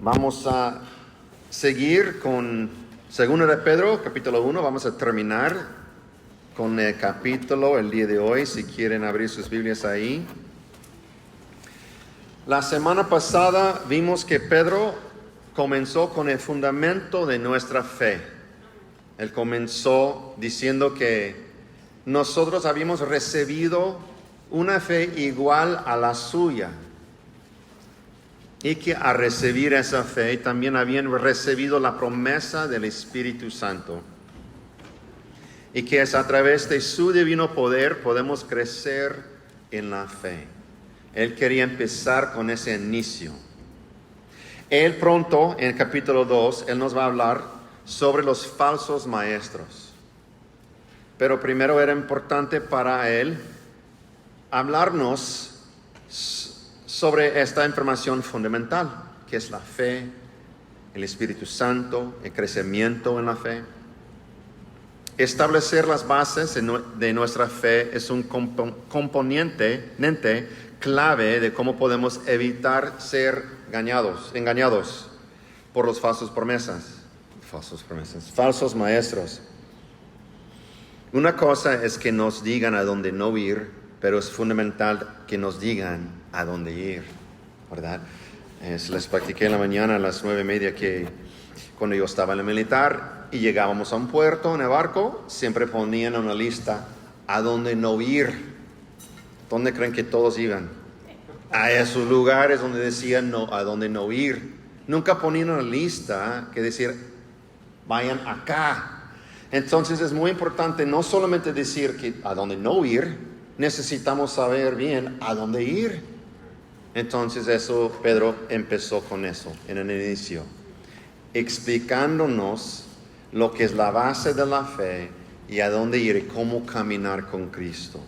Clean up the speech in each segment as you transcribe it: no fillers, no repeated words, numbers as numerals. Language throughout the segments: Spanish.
Vamos a seguir con 2 de Pedro, capítulo 1. Vamos a terminar con el capítulo el día de hoy, si quieren abrir sus Biblias ahí. La semana pasada vimos que Pedro comenzó con el fundamento de nuestra fe. Él comenzó diciendo que nosotros habíamos recibido una fe igual a la suya. Y que al recibir esa fe también habían recibido la promesa del Espíritu Santo. Y que es a través de su divino poder podemos crecer en la fe. Él quería empezar con ese inicio. Él pronto, en el capítulo 2, Él nos va a hablar sobre los falsos maestros. Pero primero era importante para Él hablarnos sobre esta información fundamental, que es la fe, el Espíritu Santo, el crecimiento en la fe. Establecer las bases de nuestra fe es un componente clave de cómo podemos evitar ser engañados por los falsos maestros. Una cosa es que nos digan a dónde no ir, pero es fundamental que nos digan a dónde ir, ¿verdad? Les practiqué en la mañana a las 9:30 que cuando yo estaba en el militar y llegábamos a un puerto en el barco, siempre ponían una lista a dónde no ir. ¿Dónde creen que todos iban? A esos lugares donde decían no, a dónde no ir. Nunca ponían una lista que decir vayan acá. Entonces es muy importante no solamente decir que a dónde no ir, necesitamos saber bien a dónde ir. Entonces Pedro empezó con eso en el inicio, explicándonos lo que es la base de la fe y a dónde ir y cómo caminar con Cristo.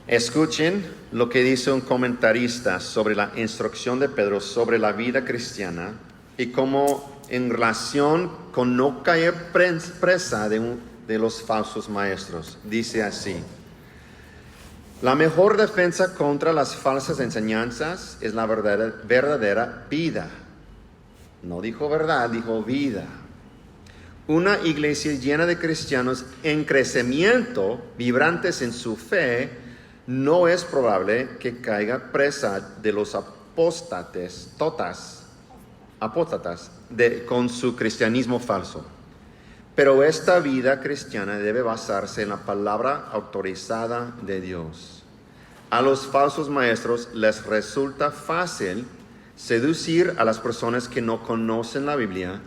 Escuchen lo que dice un comentarista sobre la instrucción de Pedro sobre la vida cristiana y cómo en relación con no caer presa de los falsos maestros. Dice así: la mejor defensa contra las falsas enseñanzas es la verdadera vida. No dijo verdad, dijo vida. Una iglesia llena de cristianos en crecimiento, vibrantes en su fe, no es probable que caiga presa de los apóstatas con su cristianismo falso. Pero esta vida cristiana debe basarse en la palabra autorizada de Dios. A los falsos maestros les resulta fácil seducir a las personas que no conocen la Biblia,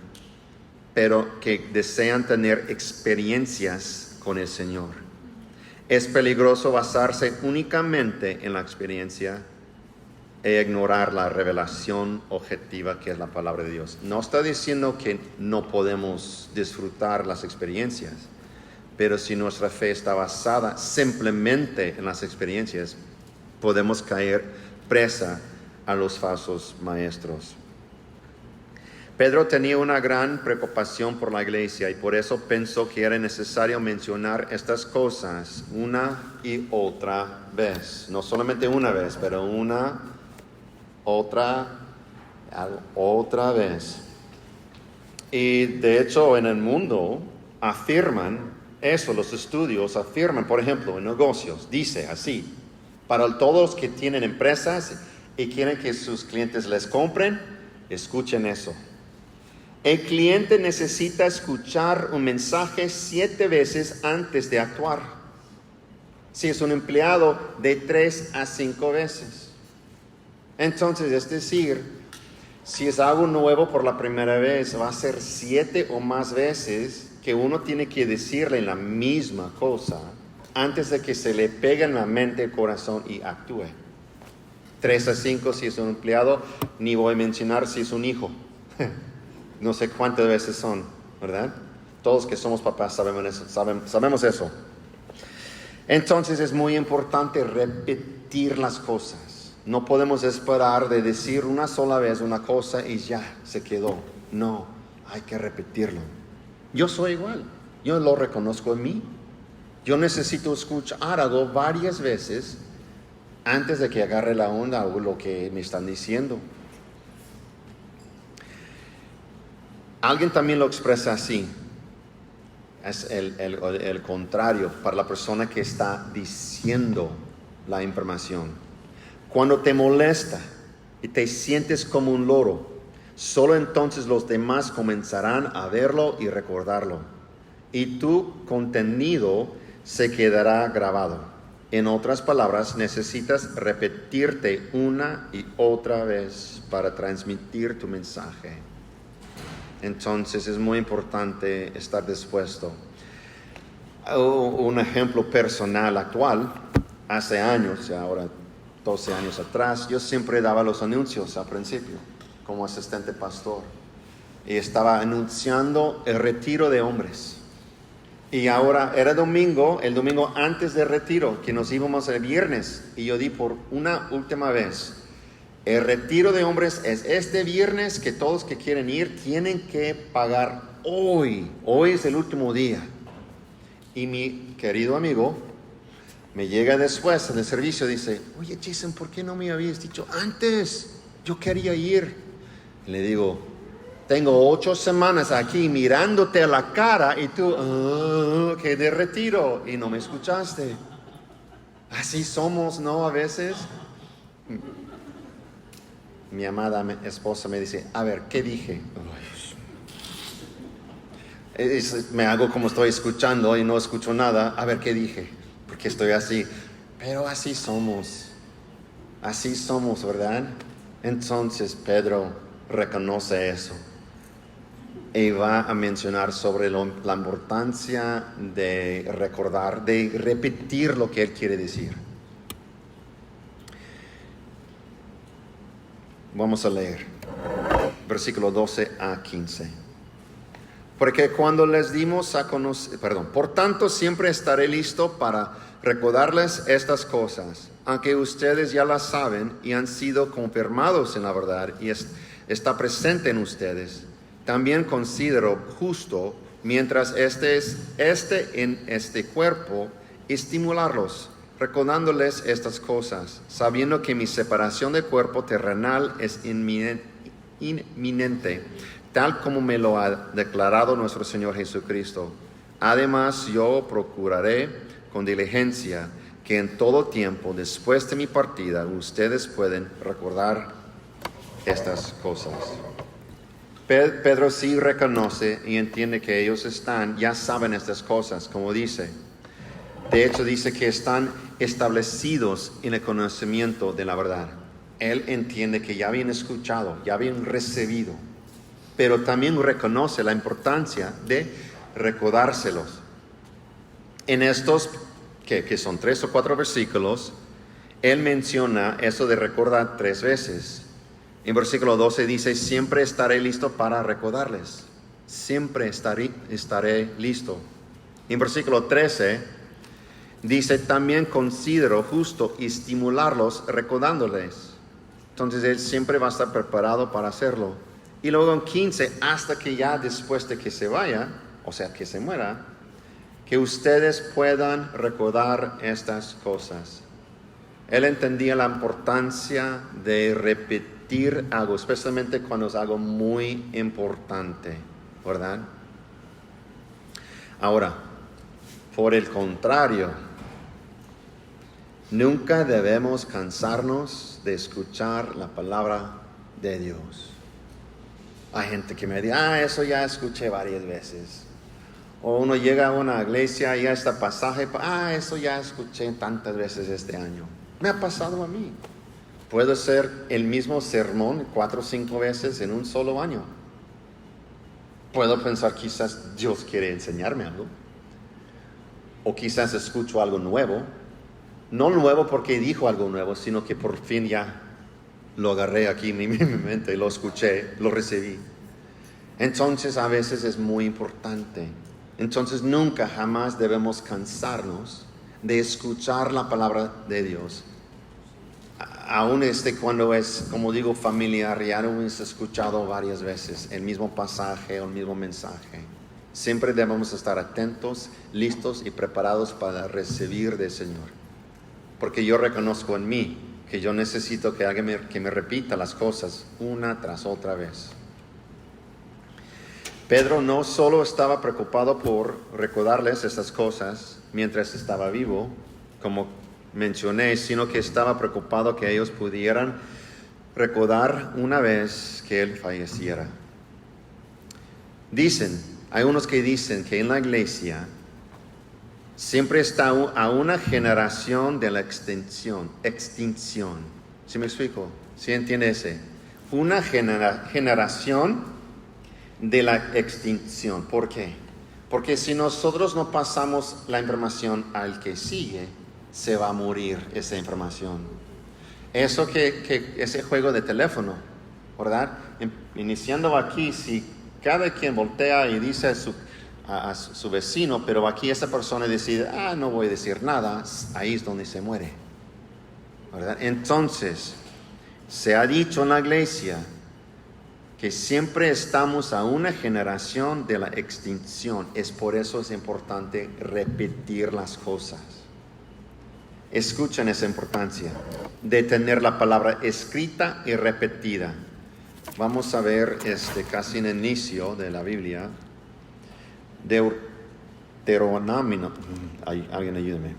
pero que desean tener experiencias con el Señor. Es peligroso basarse únicamente en la experiencia e ignorar la revelación objetiva que es la palabra de Dios. No está diciendo que no podemos disfrutar las experiencias, pero si nuestra fe está basada simplemente en las experiencias, podemos caer presa a los falsos maestros. Pedro tenía una gran preocupación por la iglesia y por eso pensó que era necesario mencionar estas cosas una y otra vez. No solamente una vez, pero otra vez. Y de hecho en el mundo afirman eso, los estudios afirman, por ejemplo, en negocios, dice así: para todos los que tienen empresas y quieren que sus clientes les compren, escuchen eso. El cliente necesita escuchar un mensaje 7 veces antes de actuar. Si es un empleado, de 3 a 5 veces. Entonces, es decir, si es algo nuevo por la primera vez, va a ser 7 o más veces que uno tiene que decirle la misma cosa antes de que se le pegue en la mente, el corazón y actúe. 3 a 5 si es un empleado, ni voy a mencionar si es un hijo. No sé cuántas veces son, ¿verdad? Todos que somos papás sabemos eso. Entonces es muy importante repetir las cosas. No podemos esperar de decir una sola vez una cosa y ya se quedó. No, hay que repetirlo. Yo soy igual. Yo lo reconozco en mí. Yo necesito escuchar algo varias veces antes de que agarre la onda o lo que me están diciendo. Alguien también lo expresa así. Es el contrario para la persona que está diciendo la información. Cuando te molesta y te sientes como un loro, solo entonces los demás comenzarán a verlo y recordarlo. Y tu contenido se quedará grabado. En otras palabras, necesitas repetirte una y otra vez para transmitir tu mensaje. Entonces es muy importante estar dispuesto. Un ejemplo personal actual, hace años, ahora 12 años atrás, yo siempre daba los anuncios al principio como asistente pastor. Y estaba anunciando el retiro de hombres. Y ahora era domingo, el domingo antes del retiro, que nos íbamos el viernes. Y yo di por una última vez: el retiro de hombres es este viernes, que todos que quieren ir tienen que pagar hoy. Hoy es el último día. Y mi querido amigo me llega después del servicio y dice: oye, Jason, ¿por qué no me habías dicho antes? Yo quería ir. Y le digo: tengo 8 semanas aquí mirándote a la cara y tú, que de retiro, y no me escuchaste. Así somos, ¿no? A veces. Mi amada esposa me dice: a ver, ¿qué dije? Me hago como estoy escuchando y no escucho nada. A ver, ¿qué dije? Porque estoy así. Pero así somos, ¿verdad? Entonces Pedro reconoce eso y va a mencionar sobre la importancia de recordar, de repetir lo que él quiere decir. Vamos a leer versículo 12 a 15. Porque cuando les dimos a conocer, por tanto siempre estaré listo para recordarles estas cosas, aunque ustedes ya las saben y han sido confirmados en la verdad y está presente en ustedes. También considero justo, mientras esté en este cuerpo, estimularlos, recordándoles estas cosas, sabiendo que mi separación del cuerpo terrenal es inminente, tal como me lo ha declarado nuestro Señor Jesucristo. Además, yo procuraré con diligencia que en todo tiempo, después de mi partida, ustedes pueden recordar estas cosas. Pedro sí reconoce y entiende que ellos ya saben estas cosas, como dice. De hecho, dice que están establecidos en el conocimiento de la verdad. Él entiende que ya habían escuchado, ya habían recibido, pero también reconoce la importancia de recordárselos. En estos, que son 3 o 4 versículos, él menciona eso de recordar 3 veces. En versículo 12 dice: siempre estaré listo para recordarles. Siempre estaré listo. En versículo 13 dice: también considero justo estimularlos recordándoles. Entonces él siempre va a estar preparado para hacerlo. Y luego en 15, hasta que ya después de que se vaya, o sea, que se muera, que ustedes puedan recordar estas cosas. Él entendía la importancia de repetir algo, especialmente cuando es algo muy importante, ¿verdad? Ahora, por el contrario, nunca debemos cansarnos de escuchar la palabra de Dios. Hay gente que me dice: eso ya escuché varias veces. O uno llega a una iglesia y a este pasaje: eso ya escuché tantas veces este año. Me ha pasado a mí. Puede ser el mismo sermón 4 o 5 veces en un solo año. Puedo pensar: quizás Dios quiere enseñarme algo. O quizás escucho algo nuevo. No nuevo porque dijo algo nuevo, sino que por fin ya lo agarré aquí en mi mente, lo escuché, lo recibí. Entonces a veces es muy importante. Entonces nunca, jamás debemos cansarnos de escuchar la palabra de Dios. Aún cuando es, como digo, familiar, ya lo hemos escuchado varias veces, el mismo pasaje o el mismo mensaje. Siempre debemos estar atentos, listos y preparados para recibir del Señor. Porque yo reconozco en mí que yo necesito que alguien que me repita las cosas una tras otra vez. Pedro no solo estaba preocupado por recordarles esas cosas mientras estaba vivo, como mencioné, sino que estaba preocupado que ellos pudieran recordar una vez que él falleciera. Hay unos que dicen que en la iglesia siempre está a una generación de la extinción. ¿Sí me explico? ¿Sí entiende ese? Una generación de la extinción. ¿Por qué? Porque si nosotros no pasamos la información al que sigue, se va a morir esa información. Eso que ese juego de teléfono, ¿verdad? Iniciando aquí, si cada quien voltea y dice a su vecino, pero aquí esa persona decide, no voy a decir nada, ahí es donde se muere, ¿verdad? Entonces, se ha dicho en la iglesia que siempre estamos a una generación de la extinción. Por eso es importante repetir las cosas. Escuchen esa importancia de tener la palabra escrita y repetida. Vamos a ver casi en el inicio de la Biblia, Deuteronomio. Alguien ayúdeme.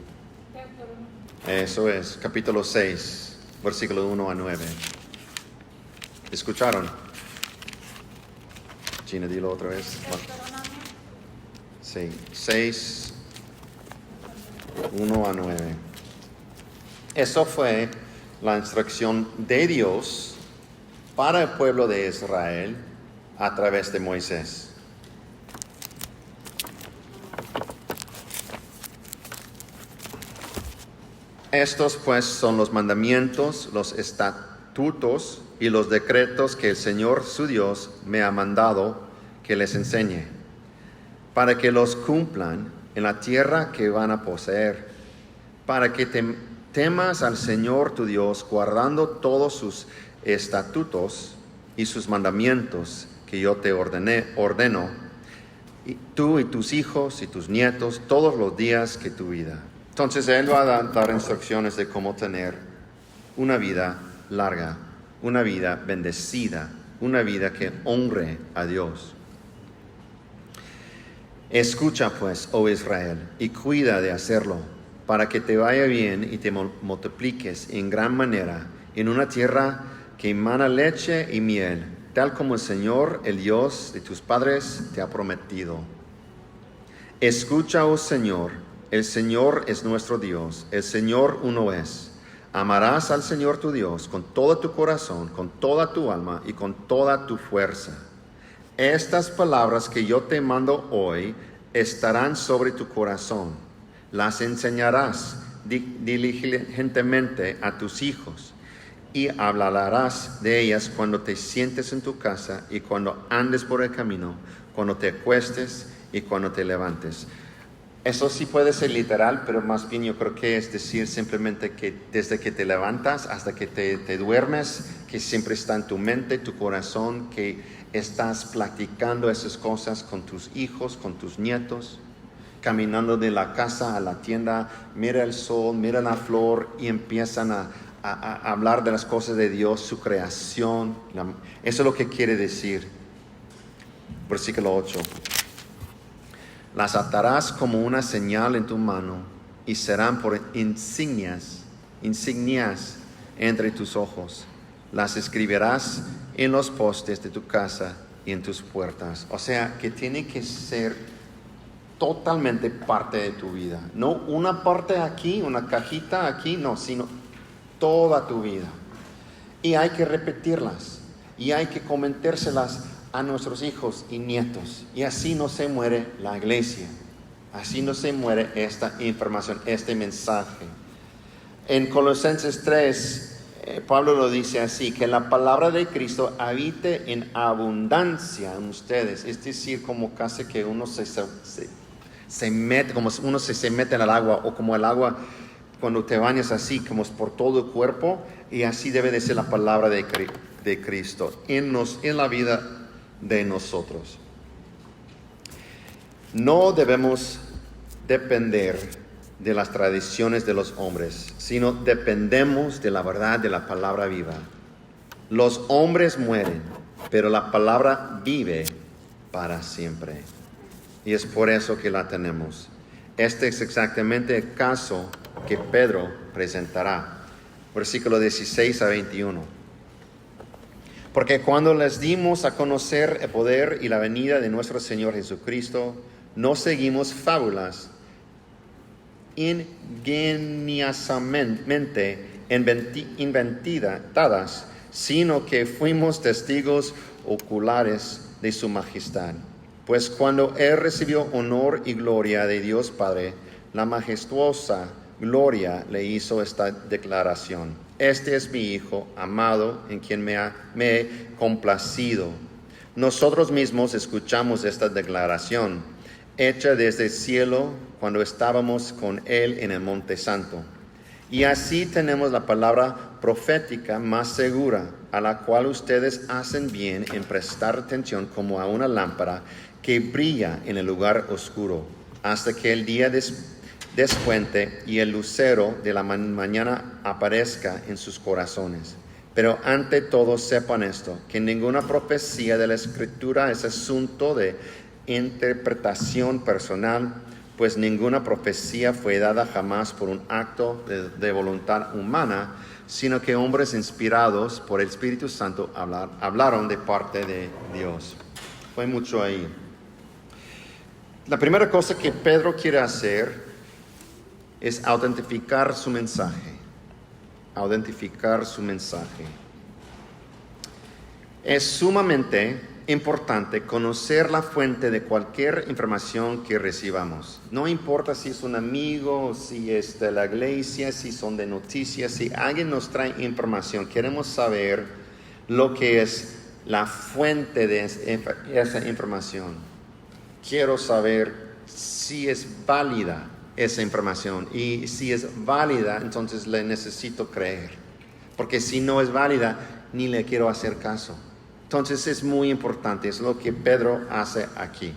Eso es, capítulo 6, versículo 1 a 9. ¿Escucharon? Gina, dilo otra vez. Sí, 6, 1 a 9. Eso fue la instrucción de Dios para el pueblo de Israel a través de Moisés. Estos pues son los mandamientos, los estatutos y los decretos que el Señor su Dios me ha mandado que les enseñe, para que los cumplan en la tierra que van a poseer, para que temas al Señor tu Dios, guardando todos sus estatutos y sus mandamientos que yo te ordeno, y tú y tus hijos y tus nietos todos los días que tu vida. Entonces Él va a dar instrucciones de cómo tener una vida larga, una vida bendecida, una vida que honre a Dios. Escucha pues, oh Israel, y cuida de hacerlo, para que te vaya bien y te multipliques en gran manera en una tierra que emana leche y miel, tal como el Señor, el Dios de tus padres, te ha prometido. Escucha, oh Señor, el Señor es nuestro Dios, el Señor uno es. Amarás al Señor tu Dios con todo tu corazón, con toda tu alma y con toda tu fuerza. Estas palabras que yo te mando hoy estarán sobre tu corazón. Las enseñarás diligentemente a tus hijos y hablarás de ellas cuando te sientes en tu casa y cuando andes por el camino, cuando te acuestes y cuando te levantes. Eso sí puede ser literal, pero más bien yo creo que es decir simplemente que desde que te levantas hasta que te duermes, que siempre está en tu mente, tu corazón, que estás platicando esas cosas con tus hijos, con tus nietos, caminando de la casa a la tienda, mira el sol, mira la flor y empiezan a hablar de las cosas de Dios, su creación. Eso es lo que quiere decir. Versículo 8. Las atarás como una señal en tu mano y serán por insignias entre tus ojos. Las escribirás en los postes de tu casa y en tus puertas. O sea, que tiene que ser totalmente parte de tu vida. No una parte aquí, una cajita aquí, no, sino toda tu vida. Y hay que repetirlas y hay que comentárselas a nuestros hijos y nietos, y así no se muere la iglesia, así no se muere esta información, este mensaje. En Colosenses 3, Pablo lo dice así, que la palabra de Cristo habite en abundancia en ustedes, es decir, como casi que uno se mete, como uno se mete en el agua, o como el agua cuando te bañas así, como es por todo el cuerpo, y así debe de ser la palabra de Cristo en la vida de nosotros. No debemos depender de las tradiciones de los hombres, sino dependemos de la verdad de la palabra viva. Los hombres mueren, pero la palabra vive para siempre. Y es por eso que la tenemos. Este es exactamente el caso que Pedro presentará. Versículo 16 a 21. Porque cuando les dimos a conocer el poder y la venida de nuestro Señor Jesucristo, no seguimos fábulas ingeniosamente inventadas, sino que fuimos testigos oculares de su majestad. Pues cuando Él recibió honor y gloria de Dios Padre, la majestuosa gloria le hizo esta declaración: Este es mi Hijo amado, en quien me he complacido. Nosotros mismos escuchamos esta declaración, hecha desde el cielo cuando estábamos con Él en el Monte Santo. Y así tenemos la palabra profética más segura, a la cual ustedes hacen bien en prestar atención como a una lámpara que brilla en el lugar oscuro, hasta que el día descuente y el lucero de la mañana aparezca en sus corazones. Pero ante todo sepan esto, que ninguna profecía de la Escritura es asunto de interpretación personal, pues ninguna profecía fue dada jamás por un acto de voluntad humana, sino que hombres inspirados por el Espíritu Santo hablaron de parte de Dios. Fue mucho ahí. La primera cosa que Pedro quiere hacer es autentificar su mensaje. Autentificar su mensaje. Es sumamente importante conocer la fuente de cualquier información que recibamos. No importa si es un amigo, si es de la iglesia, si son de noticias, si alguien nos trae información, queremos saber lo que es la fuente de esa información. Quiero saber si es válida esa información, y si es válida, entonces le necesito creer, porque si no es válida, ni le quiero hacer caso. Entonces es muy importante, es lo que Pedro hace aquí.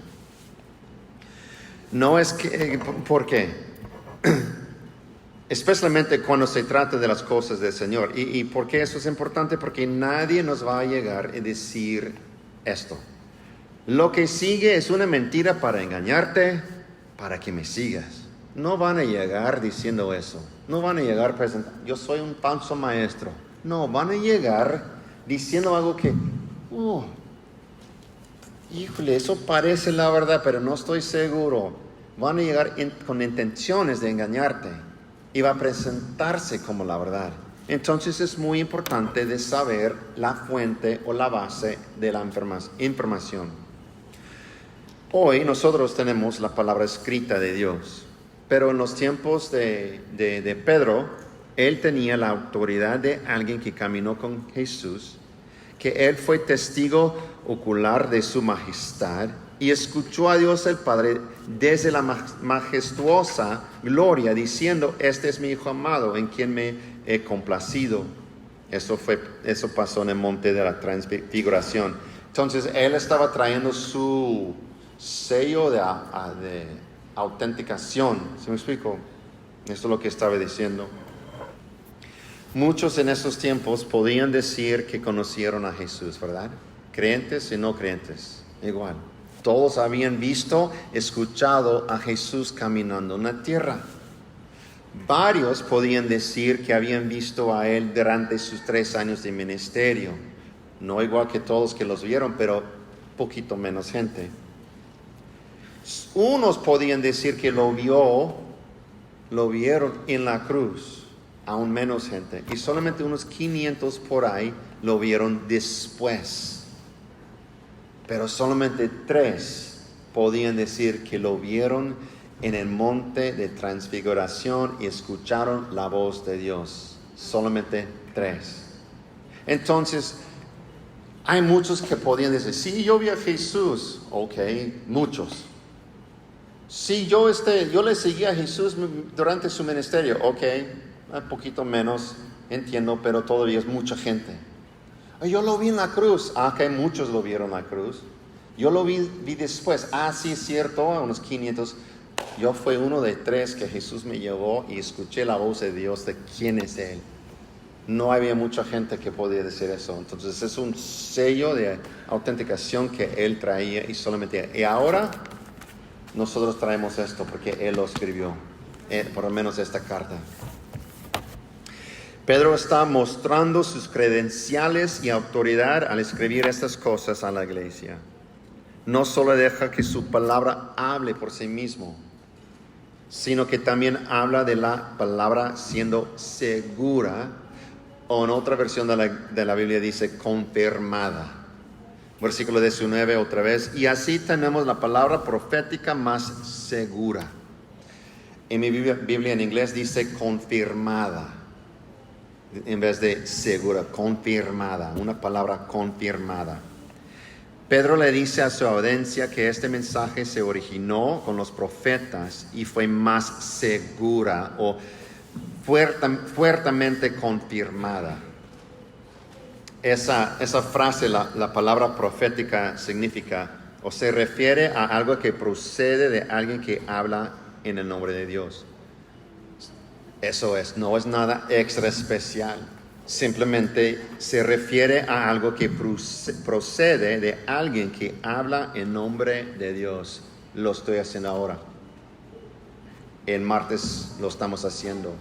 No es que, ¿por qué? Especialmente cuando se trata de las cosas del Señor. ¿Y por qué eso es importante? Porque nadie nos va a llegar a decir esto. Lo que sigue es una mentira para engañarte, para que me sigas. No van a llegar diciendo eso. No van a llegar presentando, yo soy un falso maestro. No, van a llegar diciendo algo que, híjole, eso parece la verdad, pero no estoy seguro. Van a llegar con intenciones de engañarte y va a presentarse como la verdad. Entonces es muy importante de saber la fuente o la base de la información. Hoy nosotros tenemos la palabra escrita de Dios, pero en los tiempos de Pedro, él tenía la autoridad de alguien que caminó con Jesús, que él fue testigo ocular de su majestad y escuchó a Dios el Padre desde la majestuosa gloria, diciendo: Este es mi Hijo amado, en quien me he complacido. Eso pasó en el monte de la transfiguración. Entonces él estaba trayendo su sello de autenticación. ¿Se me explico? Esto es lo que estaba diciendo. Muchos en esos tiempos podían decir que conocieron a Jesús, ¿verdad? Creyentes y no creyentes, igual. Todos habían visto, escuchado a Jesús caminando en la tierra. Varios podían decir que habían visto a Él durante sus 3 años de ministerio. No igual que todos que los vieron, pero poquito menos gente. Unos podían decir que lo vieron en la cruz. Aún menos gente, y solamente unos 500 por ahí lo vieron después. Pero solamente 3 podían decir que lo vieron en el monte de transfiguración y escucharon la voz de Dios. Solamente 3. Entonces, hay muchos que podían decir: sí, yo vi a Jesús. Ok, muchos. Sí, yo le seguí a Jesús durante su ministerio. Ok, un poquito menos, entiendo, pero todavía es mucha gente. Yo lo vi en la cruz. Ok, muchos lo vieron en la cruz. Yo lo vi después. Sí, es cierto, a unos 500. Yo fui uno de 3 que Jesús me llevó y escuché la voz de Dios de quién es Él. no había mucha gente que podía decir eso. Entonces es un sello de autenticación que él traía y solamente. Y ahora nosotros traemos esto porque él lo escribió, por lo menos esta carta. Pedro está mostrando sus credenciales y autoridad al escribir estas cosas a la iglesia. No solo deja que su palabra hable por sí mismo, sino que también habla de la palabra siendo segura, o en otra versión de la Biblia dice confirmada. Versículo 19 otra vez. Y así tenemos la palabra profética más segura. En mi Biblia en inglés dice confirmada, en vez de segura, confirmada, una palabra confirmada. Pedro le dice a su audiencia que este mensaje se originó con los profetas y fue más segura o fuertemente confirmada. Esa frase, la palabra profética significa o se refiere a algo que procede de alguien que habla en el nombre de Dios. Eso es, no es nada extra especial. Simplemente se refiere a algo que procede de alguien que habla en nombre de Dios. Lo estoy haciendo ahora. El martes lo estamos haciendo.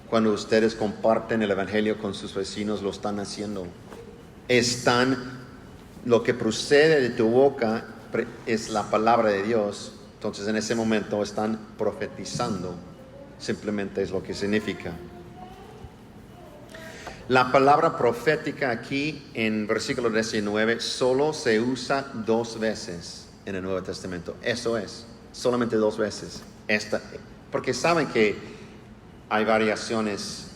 Cuando ustedes comparten el evangelio con sus vecinos, lo están haciendo. Lo que procede de tu boca es la palabra de Dios. Entonces en ese momento están profetizando. Simplemente es lo que significa. La palabra profética aquí en versículo 19 solo se usa 2 veces en el Nuevo Testamento. Eso es, solamente 2 veces. Porque saben que hay variaciones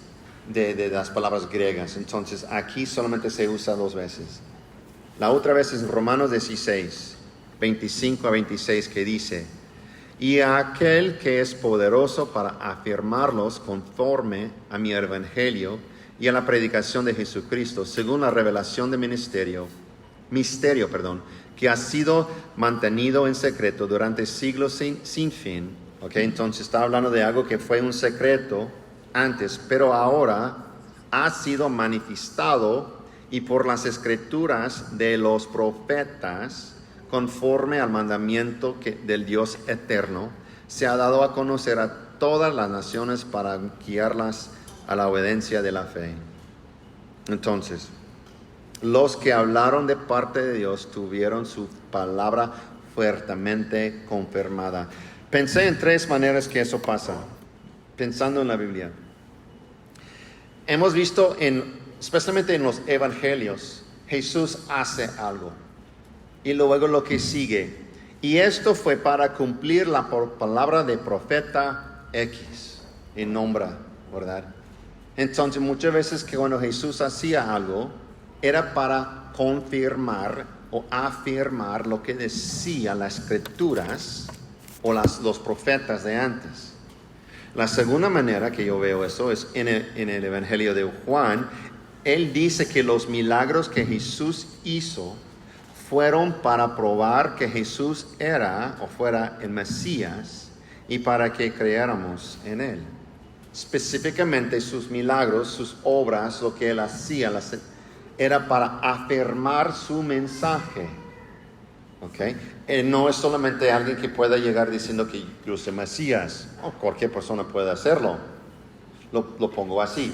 de las palabras griegas. Entonces aquí solamente se usa 2 veces. La otra vez es en Romanos 16, 25 a 26 que dice: y a aquel que es poderoso para afirmarlos conforme a mi evangelio y a la predicación de Jesucristo, según la revelación de misterio, que ha sido mantenido en secreto durante siglos sin fin. Okay, entonces está hablando de algo que fue un secreto antes, pero ahora ha sido manifestado y por las escrituras de los profetas, conforme al mandamiento del Dios eterno, se ha dado a conocer a todas las naciones para guiarlas a la obediencia de la fe. Entonces, los que hablaron de parte de Dios tuvieron su palabra fuertemente confirmada. Pensé en 3 maneras que eso pasa, pensando en la Biblia. Hemos visto, especialmente en los evangelios, Jesús hace algo. Y luego lo que sigue. Y esto fue para cumplir la palabra de profeta X. Y nombra, ¿verdad? Entonces muchas veces que cuando Jesús hacía algo, era para confirmar o afirmar lo que decían las escrituras o los profetas de antes. La segunda manera que yo veo eso es en el Evangelio de Juan. Él dice que los milagros que Jesús hizo fueron para probar que Jesús era o fuera el Mesías y para que creáramos en él. Específicamente sus milagros, sus obras, lo que él hacía, era para afirmar su mensaje. ¿Okay? Él no es solamente alguien que pueda llegar diciendo que yo soy Mesías. Cualquier persona puede hacerlo. Lo pongo así.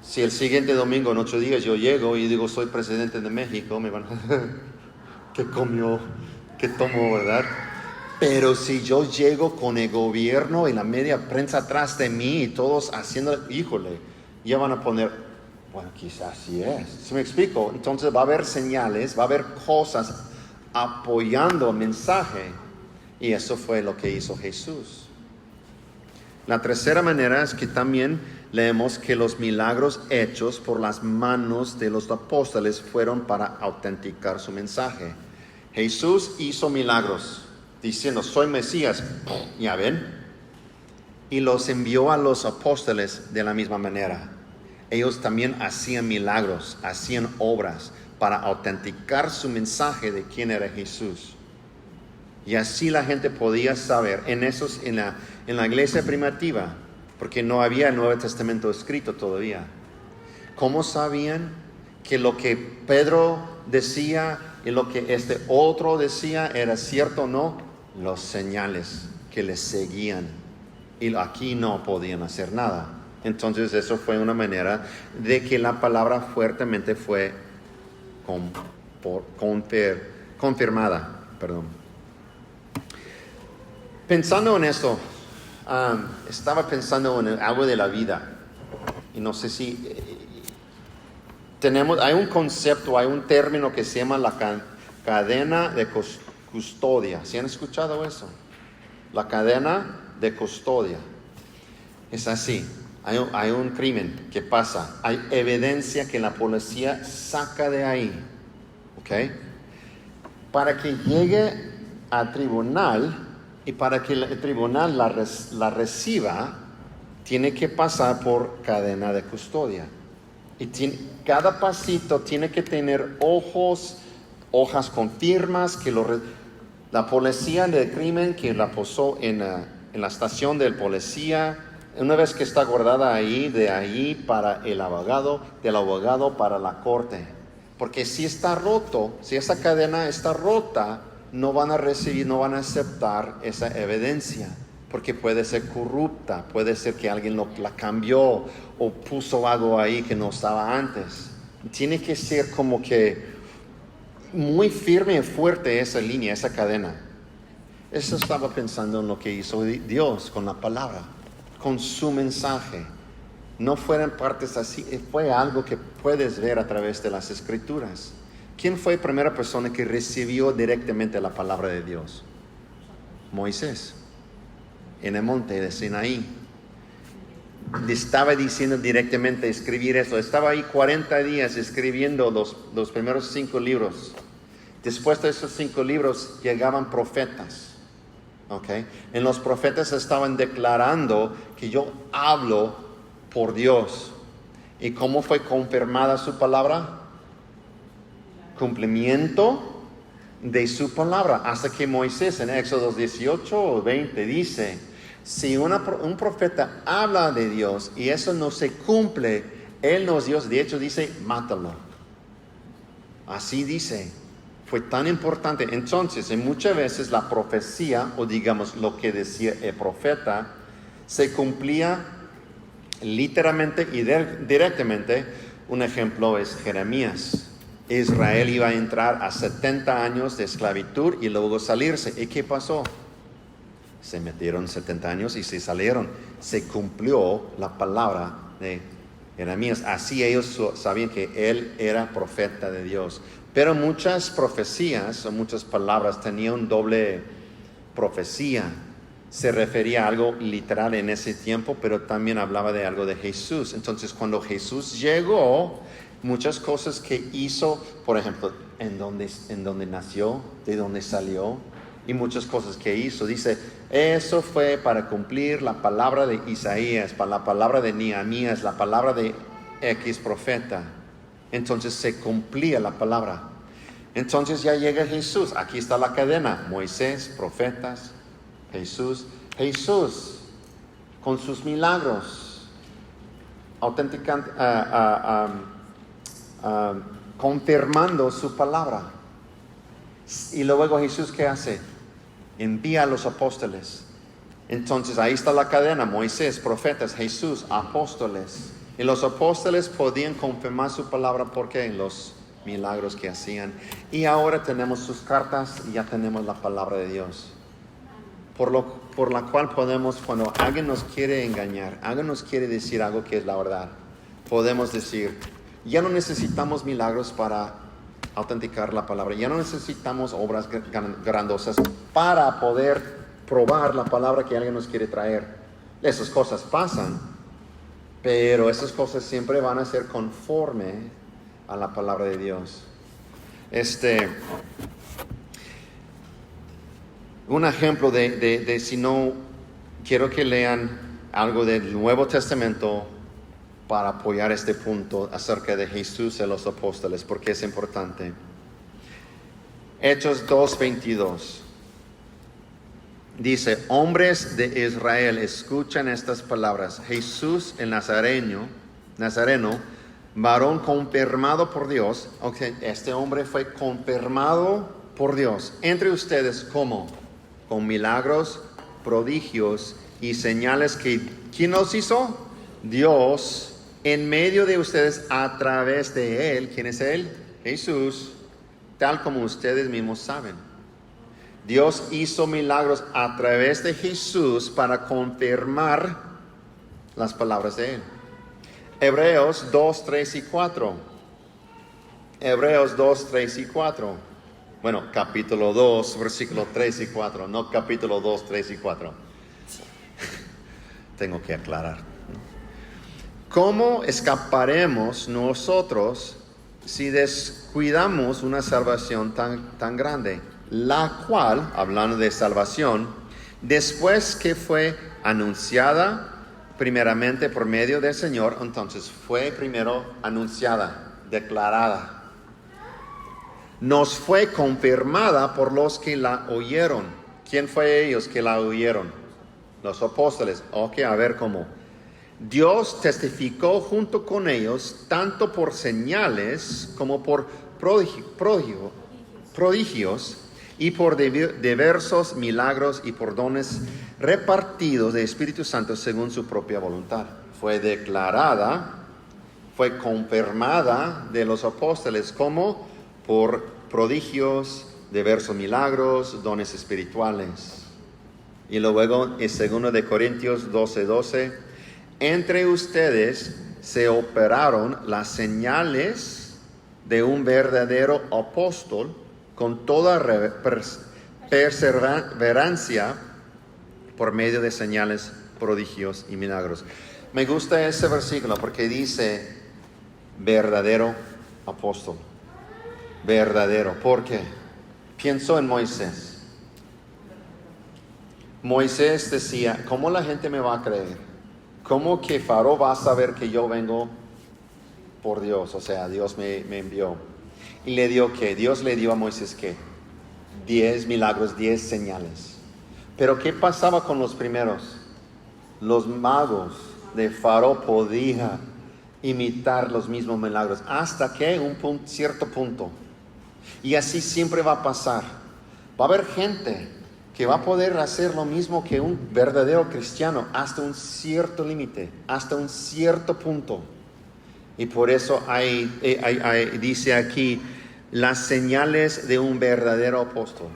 Si el siguiente domingo en 8 días yo llego y digo soy presidente de México, me van a... ¿Qué comió? ¿Qué tomó, verdad? Pero si yo llego con el gobierno y la media prensa atrás de mí y todos haciendo, híjole, ya van a poner, bueno, quizás sí es. ¿Sí me explico? Entonces va a haber señales, va a haber cosas apoyando el mensaje. Y eso fue lo que hizo Jesús. La tercera manera es que también leemos que los milagros hechos por las manos de los apóstoles fueron para autenticar su mensaje. Jesús hizo milagros diciendo soy Mesías, ya ven, y los envió a los apóstoles de la misma manera. Ellos también hacían milagros, hacían obras para autenticar su mensaje de quién era Jesús. Y así la gente podía saber en la iglesia primitiva, porque no había el Nuevo Testamento escrito todavía. ¿Cómo sabían que lo que Pedro decía y lo que este otro decía era cierto o no? Los señales que les seguían. Y aquí no podían hacer nada. Entonces eso fue una manera de que la palabra fuertemente fue confirmada. Pensando en esto, estaba pensando en el agua de la vida. Y no sé si hay un concepto, hay un término que se llama la cadena de custodia. ¿Sí han escuchado eso? La cadena de custodia. Es así. Hay un crimen que pasa. Hay evidencia que la policía saca de ahí. ¿Ok? Para que llegue al tribunal y para que el tribunal la reciba, tiene que pasar por cadena de custodia. Y cada pasito tiene que tener hojas con firmas que la policía del crimen que la posó en la estación del policía, una vez que está guardada ahí, de ahí para el abogado, del abogado para la corte. Porque si está roto, si esa cadena está rota, no van a recibir, no van a aceptar esa evidencia. Porque puede ser corrupta, puede ser que alguien la cambió o puso algo ahí que no estaba antes. Tiene que ser como que muy firme y fuerte esa línea, esa cadena. Eso estaba pensando en lo que hizo Dios con la palabra, con su mensaje. No fueron partes así, fue algo que puedes ver a través de las Escrituras. ¿Quién fue la primera persona que recibió directamente la palabra de Dios? Moisés. En el monte de Sinaí. Le estaba diciendo directamente escribir eso. Estaba ahí 40 días escribiendo los primeros 5 libros. Después de esos 5 libros llegaban profetas. ¿Okay? En los profetas estaban declarando que yo hablo por Dios. ¿Y cómo fue confirmada su palabra? Cumplimiento de su palabra. Hasta que Moisés en Éxodo 18 o 20 dice: si un profeta habla de Dios y eso no se cumple, él no es Dios. De hecho dice, mátalo. Así dice. Fue tan importante. Entonces, muchas veces la profecía, o digamos lo que decía el profeta, se cumplía literalmente y directamente. Un ejemplo es Jeremías. Israel iba a entrar a 70 años de esclavitud y luego salirse. ¿Y qué pasó? Se metieron 70 años y se salieron. Se cumplió la palabra de Jeremías. Así ellos sabían que él era profeta de Dios. Pero muchas profecías o muchas palabras tenían doble profecía. Se refería a algo literal en ese tiempo, pero también hablaba de algo de Jesús. Entonces, cuando Jesús llegó, muchas cosas que hizo, por ejemplo, en donde nació, de donde salió, y muchas cosas que hizo. Dice, eso fue para cumplir la palabra de Isaías, para la palabra de Nehemías, la palabra de X profeta. Entonces se cumplía la palabra. Entonces ya llega Jesús. Aquí está la cadena. Moisés, profetas, Jesús con sus milagros, autenticando, confirmando su palabra. Y luego Jesús, ¿qué hace? Envía a los apóstoles. Entonces ahí está la cadena: Moisés, profetas, Jesús, apóstoles. Y los apóstoles podían confirmar su palabra porque los milagros que hacían. Y ahora tenemos sus cartas y ya tenemos la palabra de Dios. Por la cual podemos, cuando alguien nos quiere engañar, alguien nos quiere decir algo que es la verdad, podemos decir, ya no necesitamos milagros para autenticar la palabra. Ya no necesitamos obras grandiosas para poder probar la palabra que alguien nos quiere traer. Esas cosas pasan, pero esas cosas siempre van a ser conforme a la palabra de Dios. Un ejemplo de si no, quiero que lean algo del Nuevo Testamento para apoyar este punto acerca de Jesús y los apóstoles, porque es importante. Hechos 2:22 dice: hombres de Israel, escuchan estas palabras. Jesús el Nazareno, varón confirmado por Dios. Okay, este hombre fue confirmado por Dios entre ustedes, ¿cómo? Con milagros, prodigios y señales que ¿quién los hizo? Dios en medio de ustedes a través de Él. ¿Quién es Él? Jesús, tal como ustedes mismos saben. Dios hizo milagros a través de Jesús para confirmar las palabras de Él. Hebreos 2, 3 y 4. Hebreos 2, 3 y 4. Bueno, capítulo 2, versículo 3 y 4, no capítulo 2, 3 y 4. Tengo que aclarar. ¿Cómo escaparemos nosotros si descuidamos una salvación tan grande? La cual, hablando de salvación, después que fue anunciada primeramente por medio del Señor, entonces fue primero anunciada, declarada. Nos fue confirmada por los que la oyeron. ¿Quién fue ellos que la oyeron? Los apóstoles. Ok, a ver cómo. Dios testificó junto con ellos, tanto por señales como por prodigios y por diversos milagros y por dones repartidos de Espíritu Santo según su propia voluntad. Fue declarada, fue confirmada de los apóstoles como por prodigios, diversos milagros, dones espirituales. Y luego en 2 de Corintios 12:12, entre ustedes se operaron las señales de un verdadero apóstol con toda perseverancia por medio de señales, prodigios y milagros. Me gusta ese versículo porque dice verdadero apóstol. Verdadero. ¿Por qué? Pienso en Moisés. Moisés decía, ¿cómo la gente me va a creer? ¿Cómo que Faraón va a saber que yo vengo por Dios? O sea, Dios me envió. Y le dio ¿qué? Dios le dio a Moisés ¿qué? 10 milagros, 10 señales. Pero ¿qué pasaba con los primeros? Los magos de Faraón podían imitar los mismos milagros hasta que un cierto punto. Y así siempre va a pasar. Va a haber gente que va a poder hacer lo mismo que un verdadero cristiano hasta un cierto límite, hasta un cierto punto. Y por eso dice aquí las señales de un verdadero apóstol.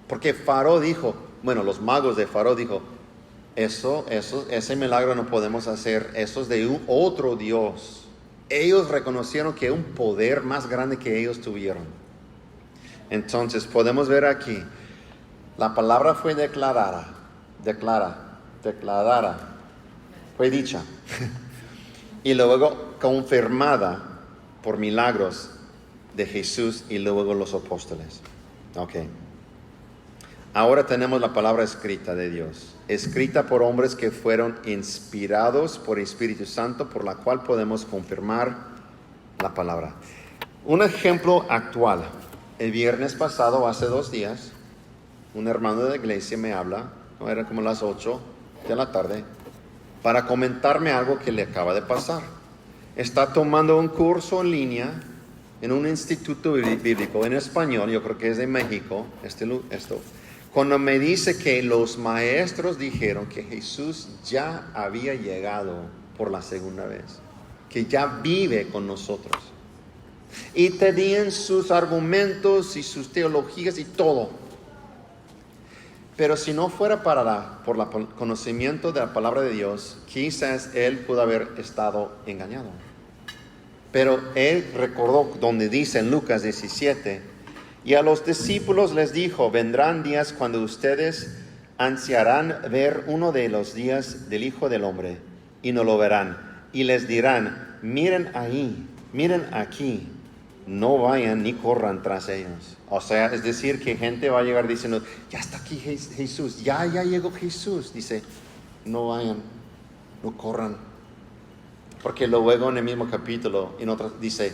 Porque Faraón dijo, bueno, los magos de Faraón dijo, ese milagro no podemos hacer, eso es de otro Dios. Ellos reconocieron que un poder más grande que ellos tuvieron. Entonces podemos ver aquí, la palabra fue declarada, fue dicha. Y luego confirmada por milagros de Jesús y luego los apóstoles. Ok. Ahora tenemos la palabra escrita de Dios, escrita por hombres que fueron inspirados por el Espíritu Santo, por la cual podemos confirmar la palabra. Un ejemplo actual. El viernes pasado, hace 2 días, un hermano de la iglesia me habla, era como las 8 de la tarde, para comentarme algo que le acaba de pasar. Está tomando un curso en línea en un instituto bíblico en español, yo creo que es de México, esto. Cuando me dice que los maestros dijeron que Jesús ya había llegado por la segunda vez, que ya vive con nosotros. Y tenían sus argumentos y sus teologías y todo. Pero si no fuera por el conocimiento de la palabra de Dios, quizás él pudo haber estado engañado. Pero él recordó donde dice en Lucas 17, y a los discípulos les dijo, vendrán días cuando ustedes ansiarán ver uno de los días del Hijo del Hombre, y no lo verán. Y les dirán, miren ahí, miren aquí, no vayan ni corran tras ellos. O sea, es decir, que gente va a llegar diciendo, ya está aquí Jesús, ya llegó Jesús. Dice, no vayan, no corran. Porque luego en el mismo capítulo, en otras, dice,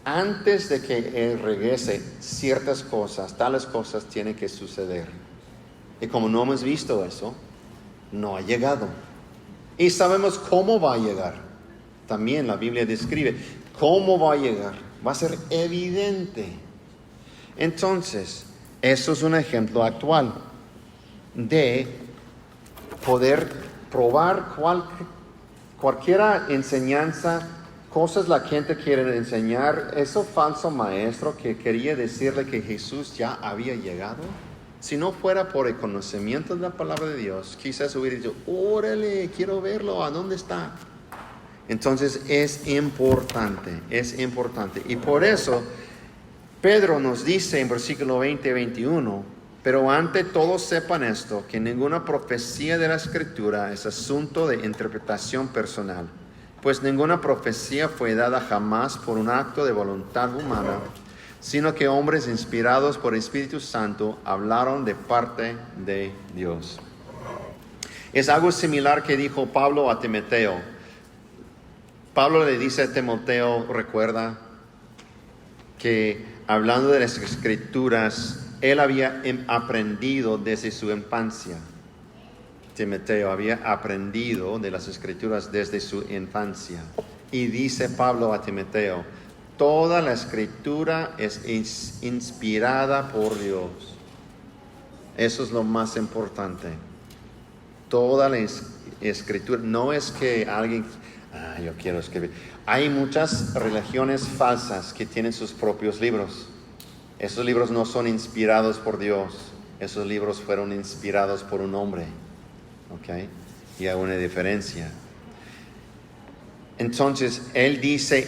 antes de que Él regrese, ciertas cosas, tales cosas tienen que suceder. Y como no hemos visto eso, no ha llegado. Y sabemos cómo va a llegar. También la Biblia describe ¿Cómo va a llegar? Va a ser evidente. Entonces, eso es un ejemplo actual de poder probar cualquier enseñanza, cosas la gente quiere enseñar. Eso falso maestro que quería decirle que Jesús ya había llegado. Si no fuera por el conocimiento de la palabra de Dios, quizás hubiera dicho, órale, quiero verlo, ¿a dónde está? Entonces es importante. Y por eso Pedro nos dice en versículo 20 y 21, pero ante todo sepan esto, que ninguna profecía de la Escritura es asunto de interpretación personal, pues ninguna profecía fue dada jamás por un acto de voluntad humana, sino que hombres inspirados por el Espíritu Santo hablaron de parte de Dios. Es algo similar que dijo Pablo a Timoteo. Pablo le dice a Timoteo, recuerda, que hablando de las Escrituras, él había aprendido desde su infancia. Timoteo había aprendido de las Escrituras desde su infancia. Y dice Pablo a Timoteo, toda la Escritura es inspirada por Dios. Eso es lo más importante. Toda la Escritura, no es que alguien, yo quiero escribir. Hay muchas religiones falsas que tienen sus propios libros. Esos libros no son inspirados por Dios. Esos libros fueron inspirados por un hombre. ¿Ok? Y hay una diferencia. Entonces, él dice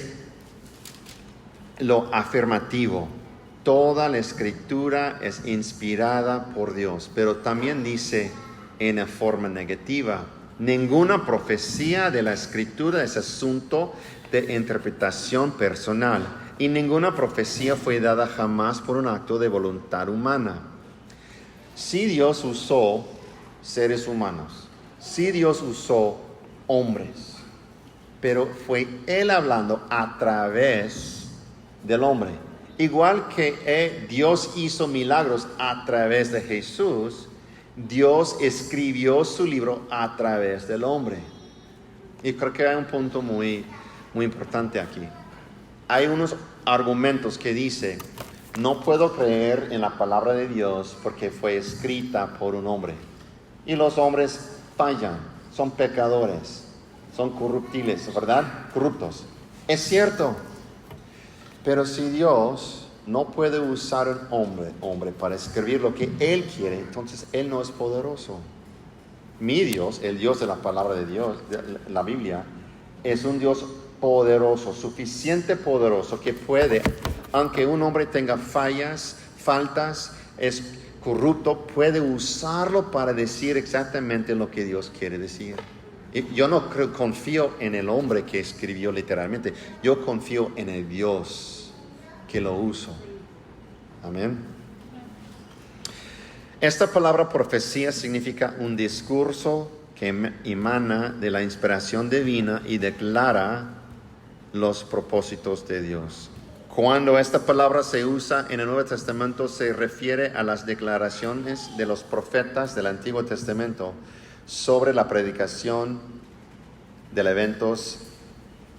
lo afirmativo. Toda la Escritura es inspirada por Dios. Pero también dice en la forma negativa, ninguna profecía de la Escritura es asunto de interpretación personal, y ninguna profecía fue dada jamás por un acto de voluntad humana. Si Dios usó seres humanos, si Dios usó hombres, pero fue Él hablando a través del hombre. Igual que Dios hizo milagros a través de Jesús, Dios escribió su libro a través del hombre. Y creo que hay un punto muy importante aquí. Hay unos argumentos que dice, no puedo creer en la palabra de Dios porque fue escrita por un hombre. Y los hombres fallan, son pecadores, son corruptibles, ¿verdad? Corruptos. Es cierto. Pero si Dios no puede usar un hombre para escribir lo que Él quiere, entonces Él no es poderoso. Mi Dios, el Dios de la palabra de Dios, de la Biblia, es un Dios poderoso, suficiente poderoso, que puede, aunque un hombre tenga faltas, es corrupto, puede usarlo para decir exactamente lo que Dios quiere decir. Y yo no confío en el hombre que escribió literalmente, yo confío en el Dios que lo usó. Amén. Esta palabra profecía significa un discurso que emana de la inspiración divina y declara los propósitos de Dios. Cuando esta palabra se usa en el Nuevo Testamento, se refiere a las declaraciones de los profetas del Antiguo Testamento sobre la predicación de eventos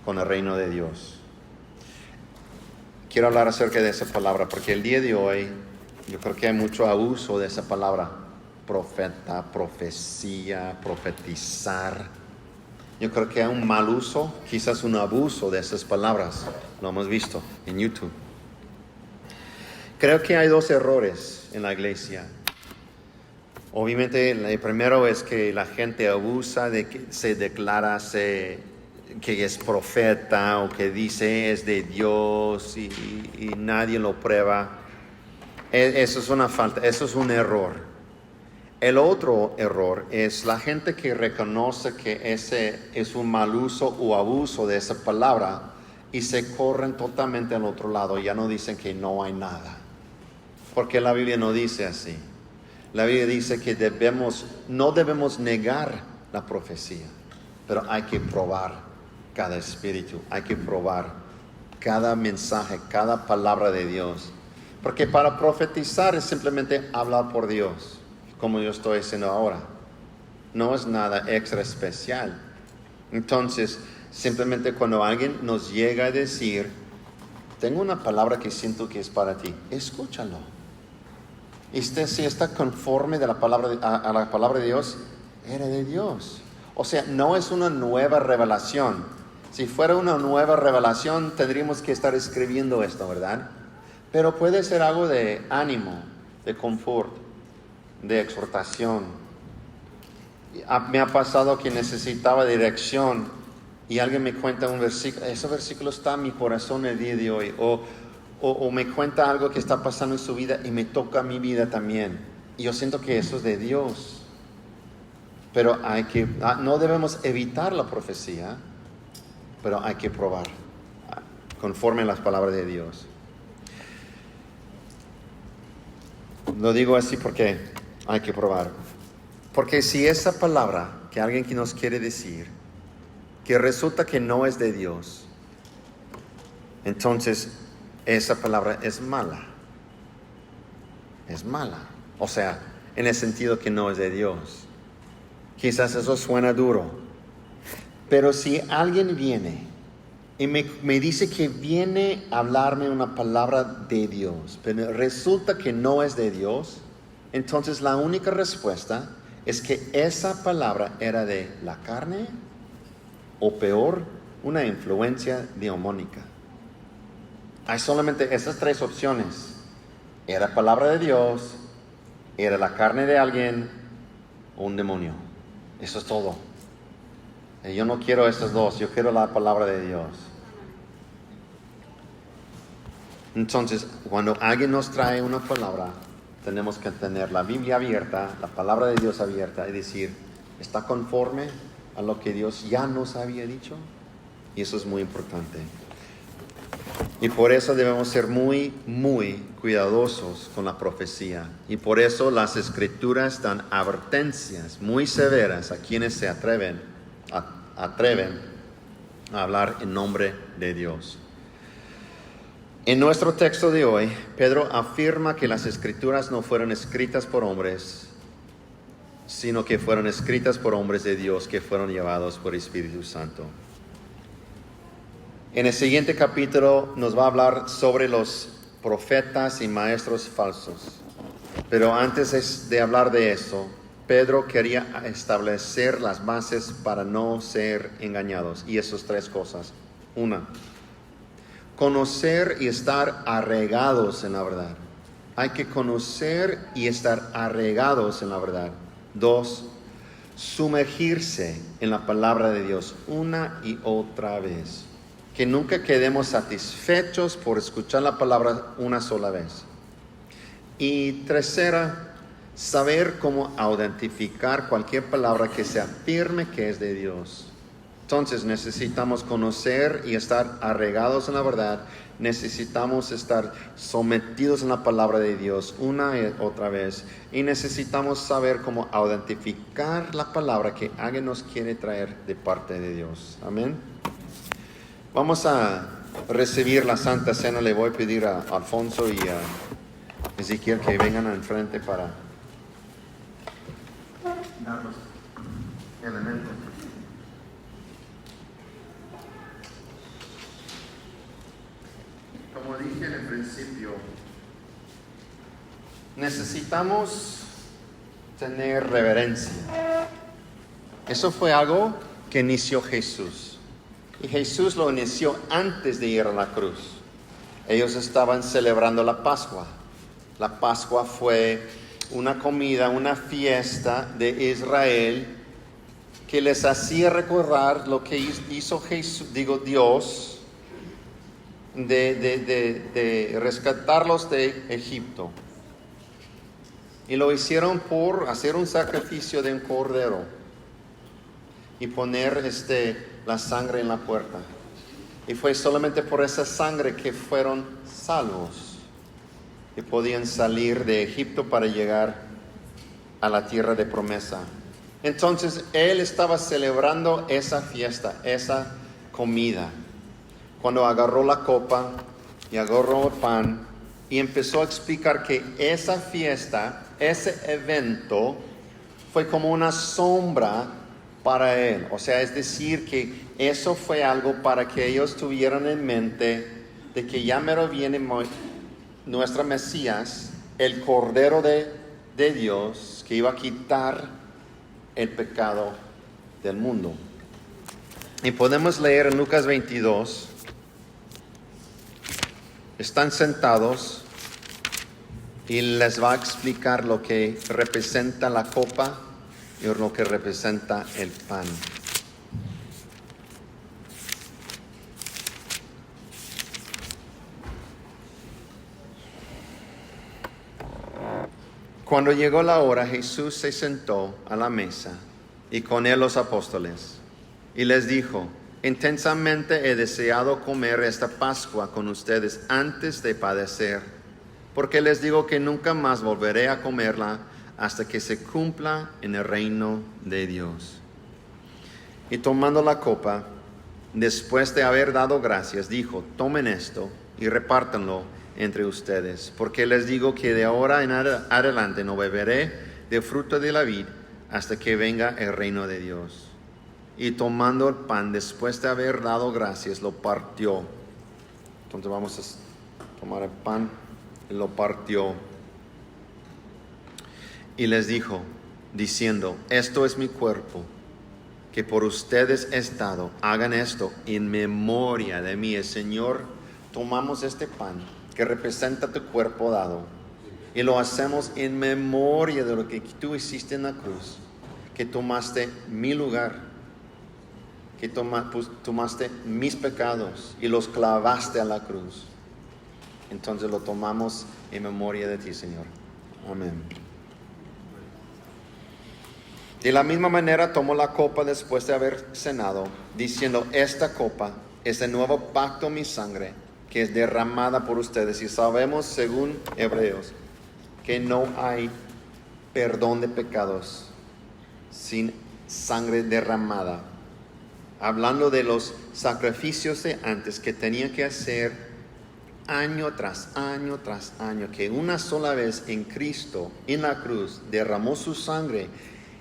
con el reino de Dios. Quiero hablar acerca de esa palabra porque el día de hoy yo creo que hay mucho abuso de esa palabra, profeta, profecía, profetizar. Yo creo que hay un mal uso, quizás un abuso de esas palabras. Lo hemos visto en YouTube. Creo que hay dos errores en la iglesia. Obviamente, el primero es que la gente abusa de que se declara que es profeta o que dice es de Dios y nadie lo prueba. Eso es una falta, eso es un error. El otro error es la gente que reconoce que ese es un mal uso o abuso de esa palabra y se corren totalmente al otro lado. Ya no dicen que no hay nada. Porque la Biblia no dice así. La Biblia dice que no debemos negar la profecía, pero hay que probar cada espíritu, hay que probar cada mensaje, cada palabra de Dios. Porque para profetizar es simplemente hablar por Dios, como yo estoy haciendo ahora. No es nada extra especial. Entonces, Simplemente cuando alguien nos llega a decir, tengo una palabra que siento que es para ti, escúchalo. Y si está conforme de la palabra a la palabra de Dios, era de Dios. O sea, no es una nueva revelación. Si fuera una nueva revelación, tendríamos que estar escribiendo esto, ¿verdad? Pero puede ser algo de ánimo, de confort, de exhortación. Me ha pasado que necesitaba dirección y alguien me cuenta un versículo, ese versículo está en mi corazón el día de hoy, o me cuenta algo que está pasando en su vida y me toca mi vida también. Y yo siento que eso es de Dios. Pero no debemos evitar la profecía, pero hay que probar conforme a las palabras de Dios. Lo digo así porque hay que probar. Porque si esa palabra que alguien que nos quiere decir, que resulta que no es de Dios, entonces esa palabra es mala. Es mala. O sea, en el sentido que no es de Dios. Quizás eso suena duro. Pero si alguien viene y me dice que viene a hablarme una palabra de Dios, pero resulta que no es de Dios, entonces la única respuesta es que esa palabra era de la carne o peor, una influencia demoníaca. Hay solamente esas tres opciones. Era palabra de Dios, era la carne de alguien o un demonio. Eso es todo. Yo no quiero esas dos, yo quiero la palabra de Dios. Entonces, cuando alguien nos trae una palabra, tenemos que tener la Biblia abierta, la palabra de Dios abierta y decir, ¿está conforme a lo que Dios ya nos había dicho? Y eso es muy importante. Y por eso debemos ser muy, muy cuidadosos con la profecía. Y por eso las Escrituras dan advertencias muy severas a quienes se atreven a hablar en nombre de Dios. En nuestro texto de hoy, Pedro afirma que las Escrituras no fueron escritas por hombres, sino que fueron escritas por hombres de Dios que fueron llevados por el Espíritu Santo. En el siguiente capítulo nos va a hablar sobre los profetas y maestros falsos. Pero antes de hablar de eso, Pedro quería establecer las bases para no ser engañados. Y esas tres cosas. Una, conocer y estar arraigados en la verdad. Hay que conocer y estar arraigados en la verdad. Dos, sumergirse en la palabra de Dios una y otra vez. Que nunca quedemos satisfechos por escuchar la palabra una sola vez. Y tercera, saber cómo identificar cualquier palabra que se afirme que es de Dios. Entonces necesitamos conocer y estar arraigados en la verdad. Necesitamos estar sometidos en la palabra de Dios una y otra vez. Y necesitamos saber cómo identificar la palabra que alguien nos quiere traer de parte de Dios. Amén. Vamos a recibir la Santa Cena. Le voy a pedir a Alfonso y a Ezequiel que vengan al frente para dar los elementos. Como dije en el principio, necesitamos tener reverencia. Eso fue algo que inició Jesús. Y Jesús lo inició antes de ir a la cruz. Ellos estaban celebrando la Pascua. La Pascua fue una comida, una fiesta de Israel que les hacía recordar lo que hizo Dios de rescatarlos de Egipto. Y lo hicieron por hacer un sacrificio de un cordero y poner la sangre en la puerta. Y fue solamente por esa sangre que fueron salvos y podían salir de Egipto para llegar a la tierra de promesa. Entonces él estaba celebrando esa fiesta, esa comida, cuando agarró la copa y agarró el pan y empezó a explicar que esa fiesta, ese evento, fue como una sombra para Él. O sea, es decir, que eso fue algo para que ellos tuvieran en mente de que ya mero viene nuestra Mesías, el Cordero de Dios, que iba a quitar el pecado del mundo. Y podemos leer en Lucas 22, están sentados y les va a explicar lo que representa la copa y lo que representa el pan. Cuando llegó la hora, Jesús se sentó a la mesa y con él los apóstoles. Y les dijo: intensamente he deseado comer esta Pascua con ustedes antes de padecer, porque les digo que nunca más volveré a comerla hasta que se cumpla en el reino de Dios. Y tomando la copa, después de haber dado gracias, dijo: tomen esto y repártanlo entre ustedes, porque les digo que de ahora en adelante no beberé del fruto de la vid hasta que venga el reino de Dios. Y tomando el pan, después de haber dado gracias, lo partió. Entonces vamos a tomar el pan y lo partió. Y les dijo, diciendo: esto es mi cuerpo, que por ustedes es dado. Hagan esto en memoria de mí. El Señor, tomamos este pan que representa tu cuerpo dado y lo hacemos en memoria de lo que tú hiciste en la cruz, que tomaste mi lugar, que tomaste mis pecados y los clavaste a la cruz. Entonces lo tomamos en memoria de ti, Señor. Amén. De la misma manera tomó la copa después de haber cenado, diciendo: esta copa es el nuevo pacto en mi sangre, que es derramada por ustedes. Y sabemos, según Hebreos, que no hay perdón de pecados sin sangre derramada. Hablando de los sacrificios de antes que tenían que hacer año tras año tras año, que una sola vez en Cristo, en la cruz, derramó su sangre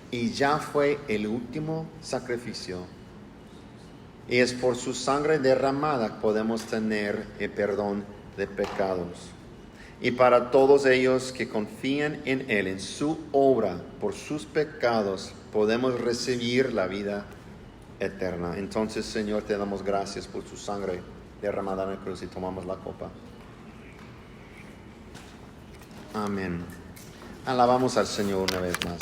y ya fue el último sacrificio. Y es por su sangre derramada que podemos tener el perdón de pecados. Y para todos ellos que confían en Él, en su obra, por sus pecados, podemos recibir la vida eterna. Entonces, Señor, te damos gracias por su sangre derramada en la cruz y tomamos la copa. Amén. Alabamos al Señor una vez más.